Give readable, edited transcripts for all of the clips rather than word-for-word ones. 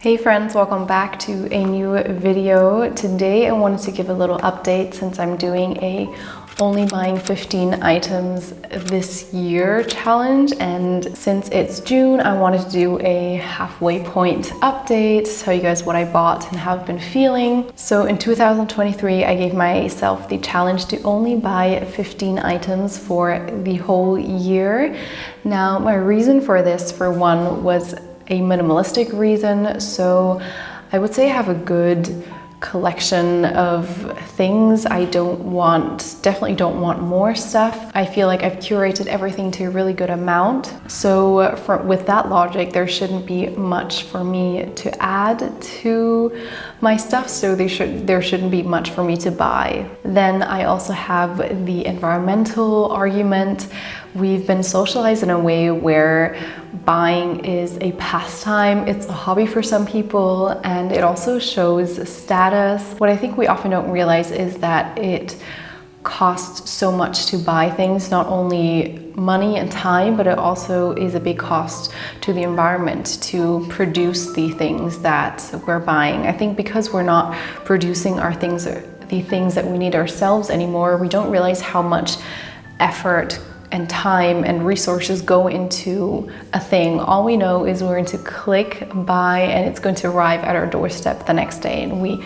Hey friends, welcome back to a new video. Today I wanted to give a little update since I'm doing a only buying 15 items this year challenge, and since it's June I wanted to do a halfway point update, tell you guys what I bought and how I've been feeling. So in 2023 I gave myself the challenge to only buy 15 items for the whole year. Now my reason for this, for one, was a minimalistic reason. So I would say I have a good collection of things. I definitely don't want more stuff. I feel like I've curated everything to a really good amount. So with that logic, there shouldn't be much for me to add to my stuff, so there shouldn't be much for me to buy. Then I also have the environmental argument. We've been socialized in a way where buying is a pastime, it's a hobby for some people, and it also shows status. What I think we often don't realize is that it costs so much to buy things, not only money and time, but it also is a big cost to the environment to produce the things that we're buying. I think because we're not producing the things that we need ourselves anymore, we don't realize how much effort and time and resources go into a thing. All we know is we're going to click buy and it's going to arrive at our doorstep the next day, and we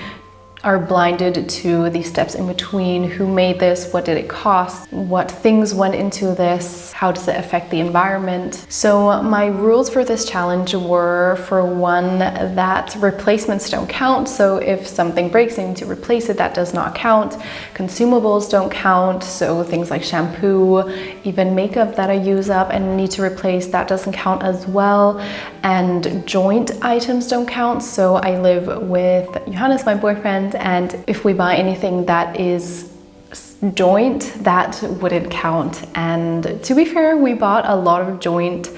are blinded to the steps in between. Who made this? What did it cost? What things went into this? How does it affect the environment? So my rules for this challenge were, for one, that replacements don't count. So if something breaks and you need to replace it, that does not count. Consumables don't count. So things like shampoo, even makeup that I use up and need to replace, that doesn't count as well. And joint items don't count. So I live with Johannes, my boyfriend, and if we buy anything that is joint, that wouldn't count. And to be fair, we bought a lot of joint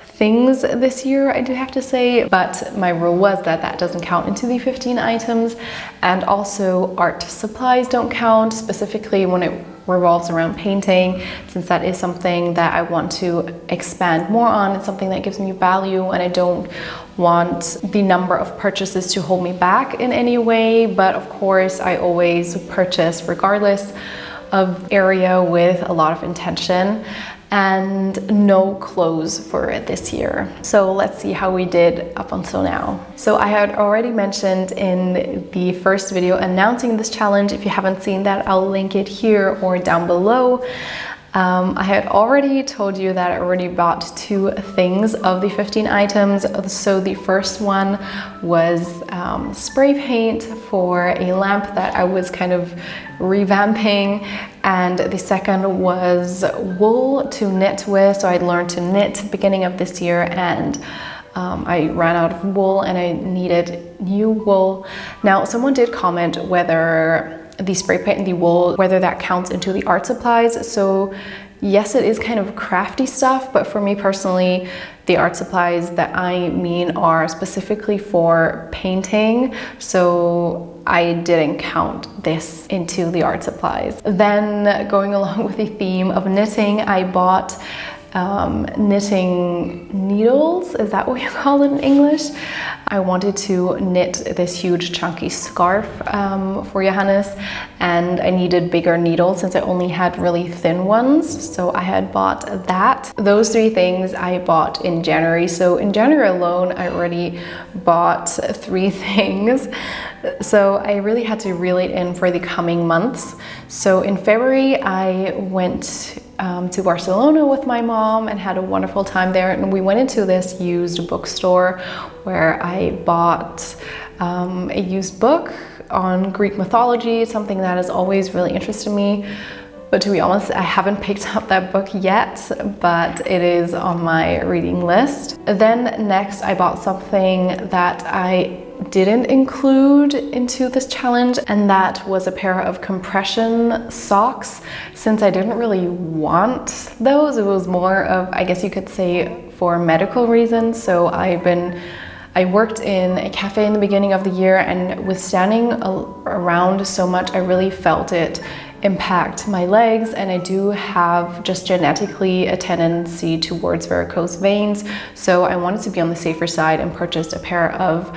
things this year, I do have to say, but my rule was that that doesn't count into the 15 items. And also art supplies don't count, specifically when it revolves around painting, since that is something that I want to expand more on. It's something that gives me value, and I don't want the number of purchases to hold me back in any way. But of course, I always purchase regardless of area with a lot of intention. And no clothes for this year. So let's see how we did up until now. So I had already mentioned in the first video announcing this challenge. If you haven't seen that, I'll link it here or down below. I had already told you that I already bought 2 things of the 15 items. So the first one was spray paint for a lamp that I was kind of revamping, and the second was wool to knit with. So I learned to knit beginning of this year, and I ran out of wool and I needed new wool. Now, someone did comment whether the spray paint and the wool, whether that counts into the art supplies. So yes, it is kind of crafty stuff, but for me personally, the art supplies that I mean are specifically for painting. So I didn't count this into the art supplies. Then going along with the theme of knitting, I bought knitting needles, is that what you call it in English? I wanted to knit this huge chunky scarf for Johannes, and I needed bigger needles since I only had really thin ones, so I had bought that. Those 3 things I bought in January. So in January alone, I already bought 3 things. So I really had to reel it in for the coming months. So in February, I went to Barcelona with my mom and had a wonderful time there. And we went into this used bookstore where I bought a used book on Greek mythology, something that has always really interested me. But to be honest, I haven't picked up that book yet, but it is on my reading list. Then next, I bought something that I didn't include into this challenge, and that was a pair of compression socks. Since I didn't really want those, it was more of, I guess you could say, for medical reasons. So I worked in a cafe in the beginning of the year, and with standing around so much, I really felt it impact my legs, and I do have just genetically a tendency towards varicose veins. So I wanted to be on the safer side and purchased a pair of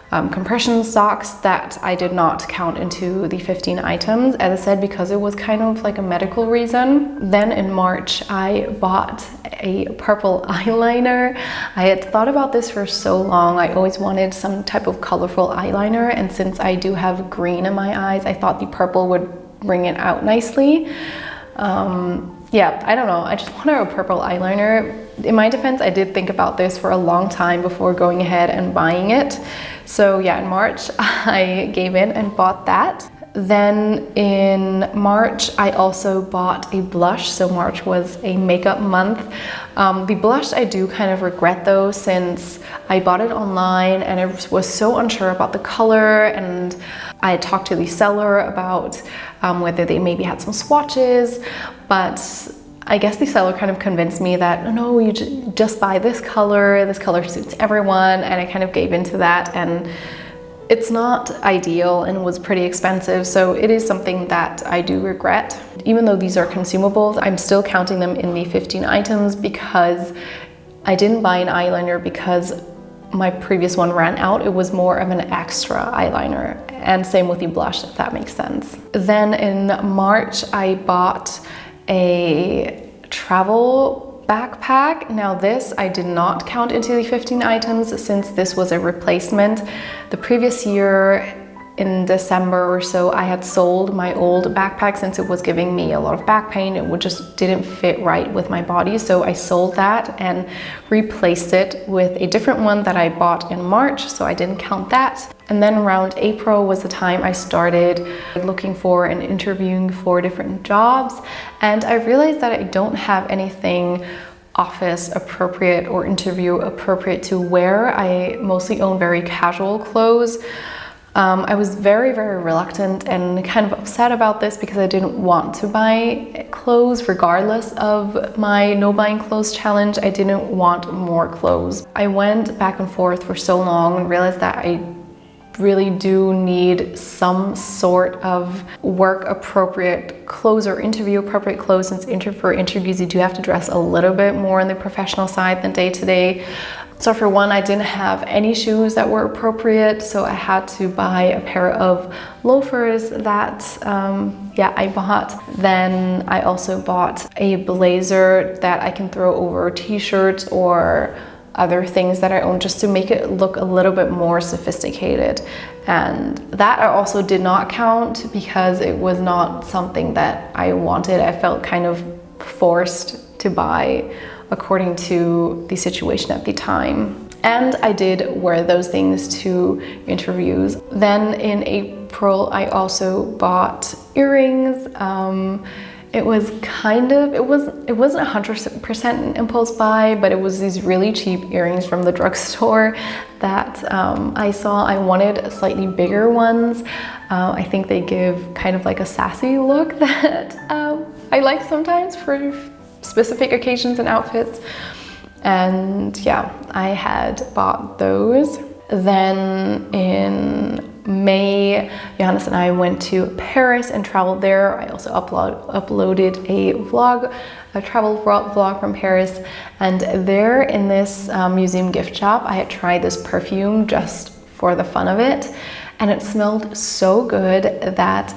compression socks that I did not count into the 15 items, as I said, because it was kind of like a medical reason. Then in March, I bought a purple eyeliner. I had thought about this for so long. I always wanted some type of colorful eyeliner, and since I do have green in my eyes, I thought the purple would bring it out nicely. Yeah, I don't know, I just wanted a purple eyeliner. In my defense, I did think about this for a long time before going ahead and buying it. So yeah, in March, I gave in and bought that. Then in March, I also bought a blush. So March was a makeup month. The blush I do kind of regret though, since I bought it online and I was so unsure about the color, and I talked to the seller about whether they maybe had some swatches, but I guess the seller kind of convinced me that, no, you just buy this color suits everyone, and I kind of gave into that, and it's not ideal and was pretty expensive, so it is something that I do regret. Even though these are consumables, I'm still counting them in the 15 items because I didn't buy an eyeliner because my previous one ran out. It was more of an extra eyeliner, and same with the blush, if that makes sense. Then in March, I bought a travel backpack. Now this I did not count into the 15 items since this was a replacement. The previous year in December or so, I had sold my old backpack since it was giving me a lot of back pain. It just didn't fit right with my body. So I sold that and replaced it with a different one that I bought in March. So I didn't count that. And then around April was the time I started looking for and interviewing for different jobs. And I realized that I don't have anything office appropriate or interview appropriate to wear. I mostly own very casual clothes. I was very, very reluctant and kind of upset about this because I didn't want to buy clothes regardless of my no buying clothes challenge. I didn't want more clothes. I went back and forth for so long and realized that I really do need some sort of work appropriate clothes or interview appropriate clothes, since for interviews you do have to dress a little bit more on the professional side than day to day. So for one, I didn't have any shoes that were appropriate, so I had to buy a pair of loafers that I bought. Then I also bought a blazer that I can throw over t-shirts or other things that I own, just to make it look a little bit more sophisticated. And that I also did not count because it was not something that I wanted. I felt kind of forced to buy according to the situation at the time. And I did wear those things to interviews. Then in April, I also bought earrings. It wasn't 100% impulse buy, but it was these really cheap earrings from the drugstore that I saw. I wanted slightly bigger ones. I think they give kind of like a sassy look that I like sometimes for specific occasions and outfits. And yeah, I had bought those. Then in May, Johannes and I went to Paris and traveled there. I also uploaded a travel vlog from Paris. And there in this museum gift shop, I had tried this perfume just for the fun of it. And it smelled so good that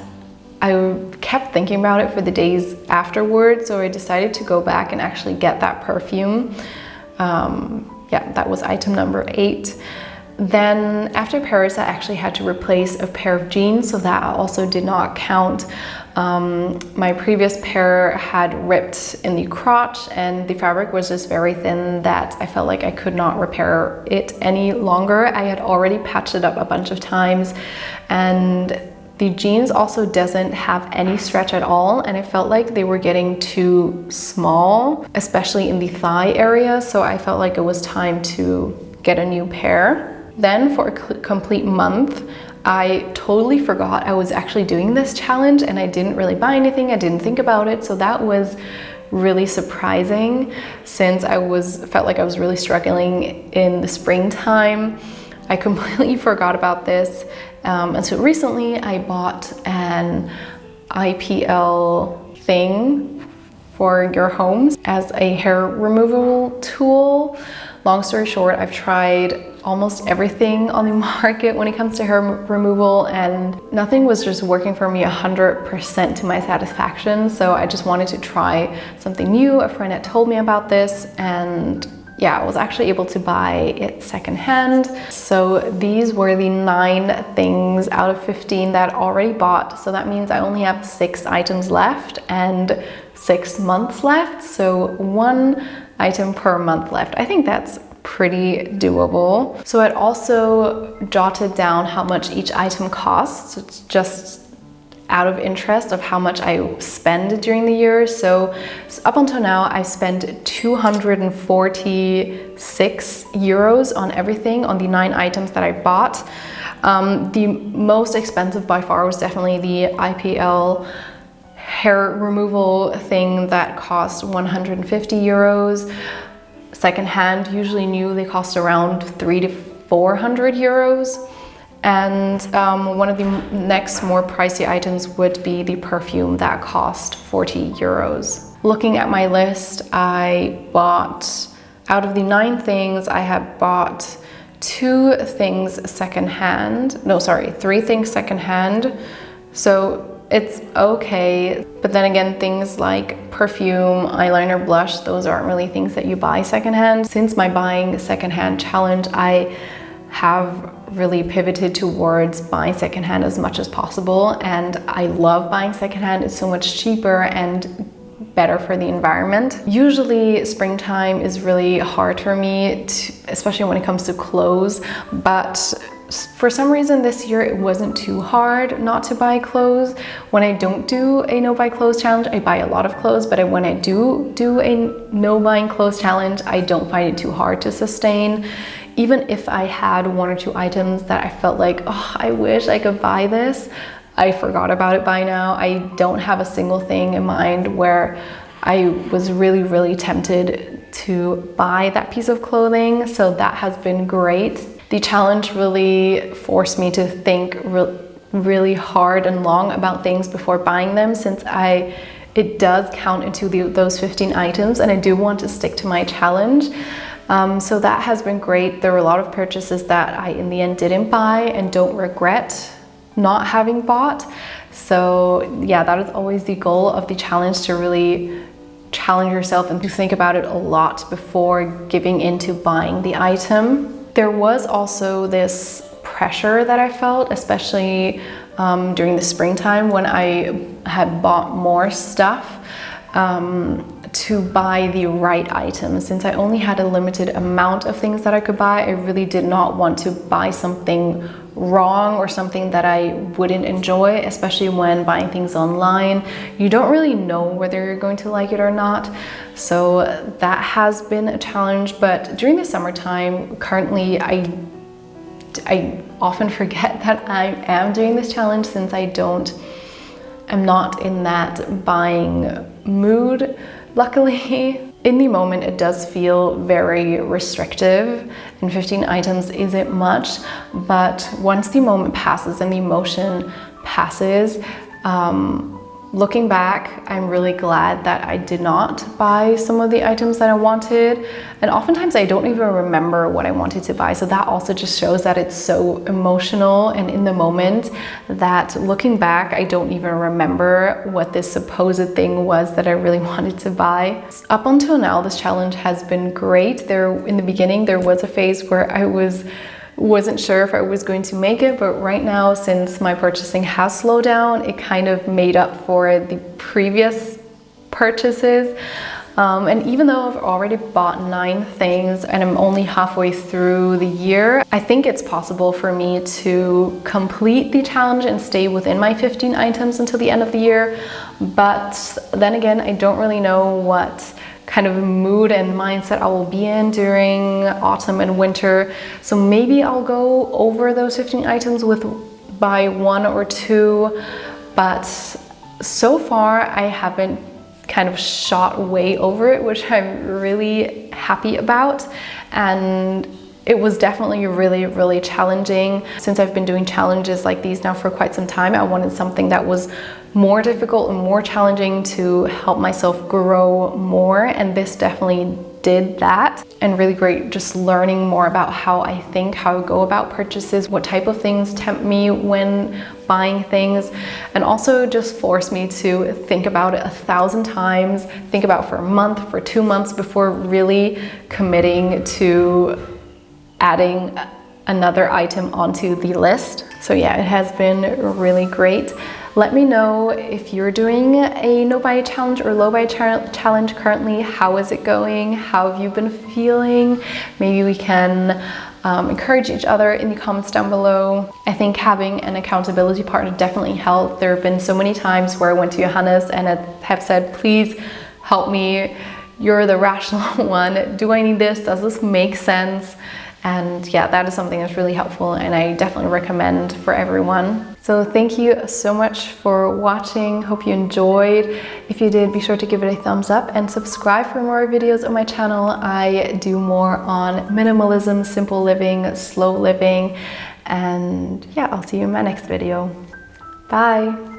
I kept thinking about it for the days afterwards. So I decided to go back and actually get that perfume. That was item number 8. Then after Paris, I actually had to replace a pair of jeans, so that also did not count. My previous pair had ripped in the crotch and the fabric was just very thin that I felt like I could not repair it any longer. I had already patched it up a bunch of times, and the jeans also doesn't have any stretch at all, and I felt like they were getting too small, especially in the thigh area, so I felt like it was time to get a new pair. Then for a complete month, I totally forgot I was actually doing this challenge, and I didn't really buy anything. I didn't think about it, so that was really surprising since felt like I was really struggling in the springtime. I completely forgot about this, and so recently I bought an IPL thing for your homes as a hair removal tool. Long story short, I've tried almost everything on the market when it comes to hair removal, and nothing was just working for me 100% to my satisfaction. So I just wanted to try something new. A friend had told me about this, and yeah, I was actually able to buy it secondhand. So these were the 9 things out of 15 that I already bought. So that means I only have 6 items left and 6 months left. So 1 item per month left. I think that's pretty doable. So I'd also jotted down how much each item costs. It's just out of interest of how much I spend during the year. So up until now, I spent 246 euros on everything, on the 9 items that I bought. The most expensive by far was definitely the IPL hair removal thing that cost 150 euros. Secondhand, usually new, they cost around 300 to 400 euros. And one of the next more pricey items would be the perfume that cost 40 euros. Looking at my list, I bought, out of the 9 things, I have bought 2 things secondhand. No, sorry, 3 things secondhand. So it's okay. But then again, things like perfume, eyeliner, blush, those aren't really things that you buy secondhand. Since my buying secondhand challenge, I have really pivoted towards buying secondhand as much as possible, and I love buying secondhand. It's so much cheaper and better for the environment. Usually springtime is really hard for me, especially when it comes to clothes, but for some reason this year it wasn't too hard not to buy clothes. When I don't do a no buy clothes challenge, I buy a lot of clothes, but when I do a no buying clothes challenge, I don't find it too hard to sustain. Even if I had 1 or 2 items that I felt like, oh, I wish I could buy this, I forgot about it by now. I don't have a single thing in mind where I was really, really tempted to buy that piece of clothing. So that has been great. The challenge really forced me to think really hard and long about things before buying them, since it does count into those 15 items, and I do want to stick to my challenge. So that has been great. There were a lot of purchases that I in the end didn't buy and don't regret not having bought. So yeah, that is always the goal of the challenge, to really challenge yourself and to think about it a lot before giving into buying the item. There was also this pressure that I felt, especially during the springtime when I had bought more stuff, to buy the right items. Since I only had a limited amount of things that I could buy, I really did not want to buy something wrong or something that I wouldn't enjoy, especially when buying things online. You don't really know whether you're going to like it or not. So that has been a challenge. But during the summertime, currently, I often forget that I am doing this challenge, since I'm not in that buying mood. Luckily, in the moment, it does feel very restrictive, and 15 items isn't much, but once the moment passes and the emotion passes, looking back, I'm really glad that I did not buy some of the items that I wanted. And oftentimes I don't even remember what I wanted to buy. So that also just shows that it's so emotional and in the moment, that looking back, I don't even remember what this supposed thing was that I really wanted to buy. Up until now, this challenge has been great. In the beginning, there was a phase where I wasn't sure if I was going to make it, but right now, since my purchasing has slowed down, it kind of made up for the previous purchases. And even though I've already bought 9 things and I'm only halfway through the year, I think it's possible for me to complete the challenge and stay within my 15 items until the end of the year. But then again, I don't really know what kind of mood and mindset I will be in during autumn and winter. So maybe I'll go over those 15 items by 1 or 2, but so far I haven't kind of shot way over it, which I'm really happy about. And it was definitely really, really challenging. Since I've been doing challenges like these now for quite some time, I wanted something that was more difficult and more challenging to help myself grow more, and this definitely did that, and really great just learning more about how I think, how I go about purchases, what type of things tempt me when buying things, and also just forced me to think about it 1,000 times, think about for a month, for 2 months before really committing to adding another item onto the list. So yeah, it has been really great. Let me know if you're doing a no buy challenge or low buy challenge currently. How is it going? How have you been feeling? Maybe we can encourage each other in the comments down below. I think having an accountability partner definitely helped. There have been so many times where I went to Johannes and have said, please help me. You're the rational one. Do I need this? Does this make sense? And yeah, that is something that's really helpful and I definitely recommend for everyone. So thank you so much for watching. Hope you enjoyed. If you did, be sure to give it a thumbs up and subscribe for more videos on my channel. I do more on minimalism, simple living, slow living, and yeah, I'll see you in my next video. Bye.